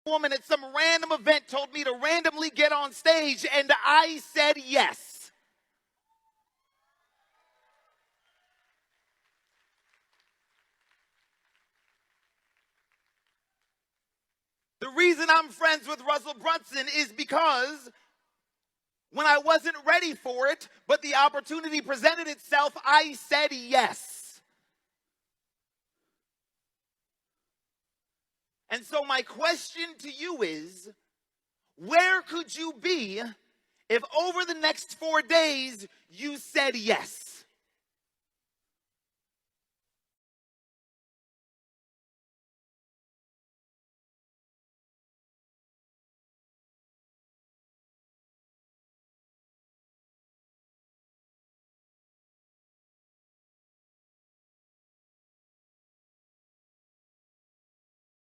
woman at some random event told me to randomly get on stage, and I said yes. The reason I'm friends with Russell Brunson is because when I wasn't ready for it, but the opportunity presented itself, I said yes. And so my question to you is, where could you be if over the next 4 days you said yes?